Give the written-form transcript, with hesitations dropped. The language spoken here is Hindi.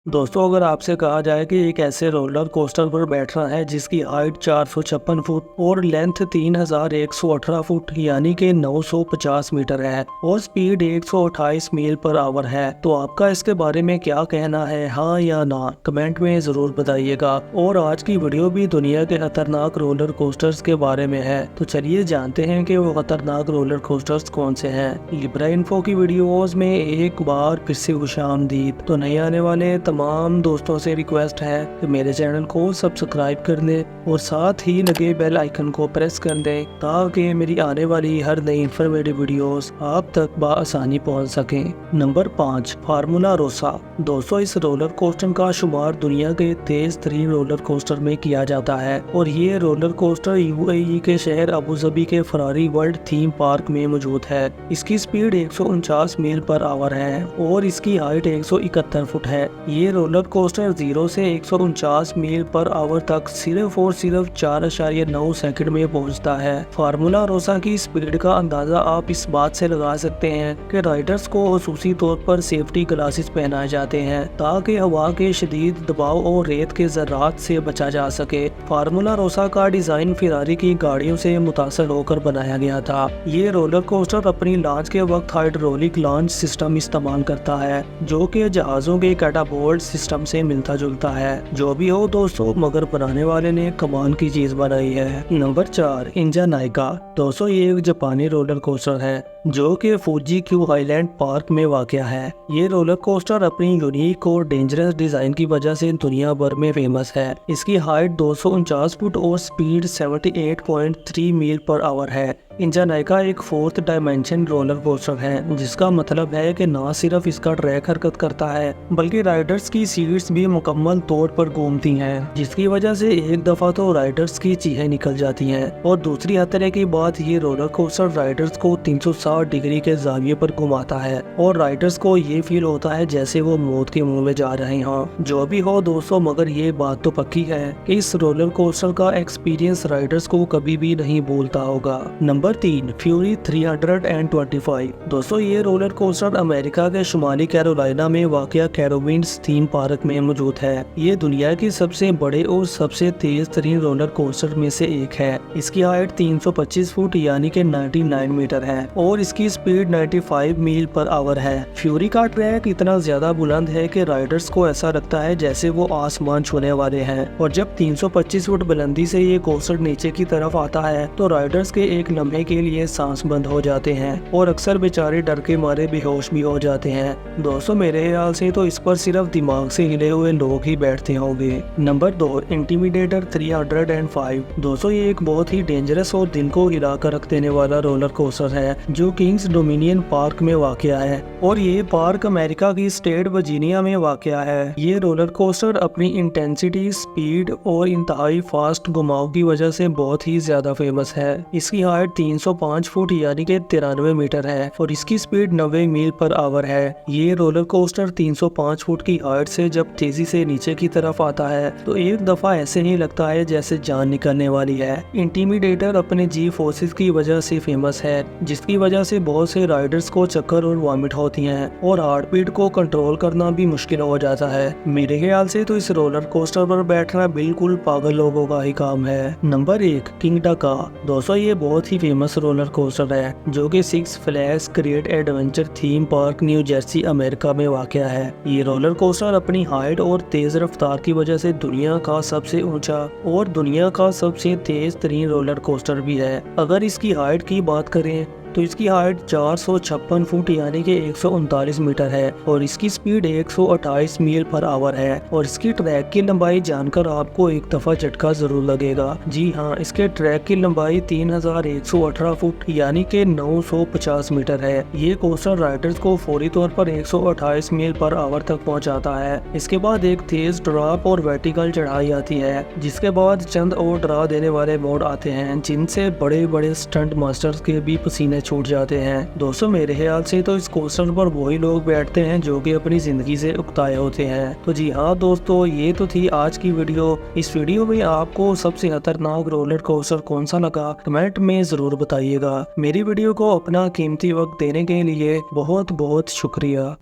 दोस्तों, अगर आपसे कहा जाए कि एक ऐसे रोलर कोस्टर पर बैठना है जिसकी हाइट 456 फुट और लेंथ 3118 फुट यानी कि 950 मीटर है और स्पीड 128 मील पर आवर है, तो आपका इसके बारे में क्या कहना है, हाँ या ना? कमेंट में जरूर बताइएगा। और आज की वीडियो भी दुनिया के खतरनाक रोलर कोस्टर्स के बारे में है, तो चलिए जानते हैं कि वो खतरनाक रोलर कोस्टर्स कौन से हैं। लिब्रा इन्फो की वीडियोस में एक बार फिर से खुशामदीद। तो नए आने वाले तमाम दोस्तों से रिक्वेस्ट है कि मेरे चैनल को सब्सक्राइब कर दें और साथ ही लगे बेल आइकन को प्रेस कर दें ताकि मेरी आने वाली हर नई इन्फॉर्मेटिव वीडियोस आप तक बआसानी पहुंच सकें। Number 5, formula Rossa. दोस्तों, इस रोलर कोस्टर का शुमार दुनिया के तेज तरीन रोलर कोस्टर में किया जाता है और ये रोलर कोस्टर यूएई के शहर अबू धाबी के फरारी वर्ल्ड थीम पार्क में मौजूद है। इसकी स्पीड 149 मील पर आवर है और इसकी हाइट 171 फुट है। ये रोलर कोस्टर 0 से 149 मील पर आवर तक सिर्फ और सिर्फ 4.9 सेकंड में पहुंचता है। फार्मूला रोसा की स्पीड का अंदाजा आप इस बात से लगा सकते हैं कि राइडर्स को खसूसी तौर पर सेफ्टी ग्लासेस पहनाए जाते हैं ताकि हवा के शदीद दबाव और रेत के जर्रात से बचा जा सके। फार्मूला रोसा का डिजाइन फेरारी की गाड़ियों से मुतासर होकर बनाया गया था। ये रोलर कोस्टर अपनी लॉन्च के वक्त हाइड्रोलिक लॉन्च सिस्टम इस्तेमाल करता है जो कि जहाजों के कैटापोल्ट सिस्टम से मिलता जुलता है। जो भी हो दोस्तों, मगर बनाने वाले ने कमाल की चीज बनाई है। नंबर 4, इंजा नाइका। दोस्तों, ये एक जापानी रोलर कोस्टर है जो कि फूजी क्यू हाईलैंड पार्क में वाक़या है। ये रोलर कोस्टर अपनी यूनिक और डेंजरस डिजाइन की वजह से दुनिया भर में फेमस है। इसकी हाइट 249 फुट और स्पीड 78.3 मील पर आवर है। इंजा नाइका एक 4th डायमेंशन रोलर कोस्टर है, जिसका मतलब है कि न सिर्फ इसका ट्रैक हरकत करता है बल्कि राइडर्स की सीट्स भी मुकम्मल तौर पर घूमती हैं, जिसकी वजह से एक दफा तो राइडर्स की चीखें निकल जाती हैं और दूसरी तरह की बात, ये रोलर कोस्टर राइडर्स को 360 डिग्री के जाविये पर घुमाता है और राइडर्स को ये फील होता है जैसे वो मौत के मुंह में जा रहे हों। जो भी हो दोस्तों, मगर ये बात तो पक्की है कि इस रोलर कोस्टर का एक्सपीरियंस राइडर्स को कभी भी नहीं भूलता होगा। Number 3, fury 325। दोस्तों, ये रोलर कोस्टर अमेरिका के शुमाली कैरोलिना में वाक़या कैरोविंड्स थीम पार्क में मौजूद है। ये दुनिया के सबसे बड़े और सबसे तेज तरीन रोलर कोस्टर में से एक है। इसकी हाइट 325 फुट यानी कि 99 मीटर है और इसकी स्पीड 95 मील पर आवर है। फ्यूरी का ट्रैक इतना ज्यादा बुलंद है कि राइडर्स को ऐसा लगता है जैसे वो आसमान छूने वाले हैं और जब 325 फुट बुलंदी से ये कोस्टर नीचे की तरफ आता है तो राइडर्स के एक लम्हे के लिए सांस बंद हो जाते हैं और अक्सर बेचारे डर के मारे बेहोश भी हो जाते हैं। दोस्तों, मेरे ख्याल से तो इस पर सिर्फ दिमाग से हिले हुए लोग ही बैठते होंगे। नंबर 2, इंटिमिडेटर 305। दोस्तों, ये एक बहुत ही डेंजरस और दिल को हिला कर रख देने वाला रोलर कोस्टर है जो किंग्स डोमिनियन पार्क में वाक़या है और ये पार्क अमेरिका की स्टेट वर्जीनिया में वाक़या है। ये रोलर कोस्टर अपनी इंटेंसिटी, स्पीड और इंतहाई फास्ट घुमाव की वजह से बहुत ही ज्यादा फेमस है। इसकी हाइट 305 फुट यानी कि 93 मीटर है और इसकी स्पीड 90 मील पर आवर है। ये रोलर कोस्टर 305 फुट की हाइट से जब तेजी से नीचे की तरफ आता है तो एक दफा ऐसे ही लगता है जैसे जान निकलने वाली है। इंटिमिडेटर अपने जी फोर्सेस की वजह से फेमस है, जिसकी वजह से बहुत से राइडर्स को चक्कर और वॉमिट होती हैं और हार्ट बीट को कंट्रोल करना भी मुश्किल हो जाता है। मेरे ख्याल से तो इस रोलर कोस्टर पर बैठना बिल्कुल पागल लोगों का ही काम है। Number 1, Kingda Ka. दोस्तों, ये बहुत ही फेमस रोलर कोस्टर है जो कि six flags great adventure theme park new Jersey America में वाक़या है। ये रोलर कोस्टर अपनी हाइट और तेज रफ्तार की वजह से दुनिया का सबसे ऊंचा और दुनिया का सबसे तेज तरीन रोलर कोस्टर भी है। अगर इसकी हाइट की बात करें तो इसकी हाइट 456 फुट यानी कि 139 मीटर है और इसकी स्पीड 128 मील पर आवर है और इसकी ट्रैक की लंबाई जानकर आपको एक दफा झटका जरूर लगेगा। जी हाँ, इसके ट्रैक की लंबाई 3118 फुट यानी कि 950 मीटर है। ये कोस्टर राइडर्स को फौरी तौर पर 128 मील पर आवर तक पहुंचाता है। इसके बाद एक तेज ड्रॉप और वर्टिकल चढ़ाई आती है, जिसके बाद चंद और डरा देने वाले मोड आते हैं जिनसे बड़े बड़े स्टंट मास्टर्स के भी पसीने छूट जाते हैं। दोस्तों, मेरे ख्याल से तो इस कोस्टर पर वही लोग बैठते हैं जो कि अपनी जिंदगी से उकताए होते हैं। तो जी हाँ दोस्तों, ये तो थी आज की वीडियो। इस वीडियो में आपको सबसे खतरनाक रोलर कोस्टर कौन सा लगा, कमेंट में जरूर बताइएगा। मेरी वीडियो को अपना कीमती वक्त देने के लिए बहुत बहुत शुक्रिया।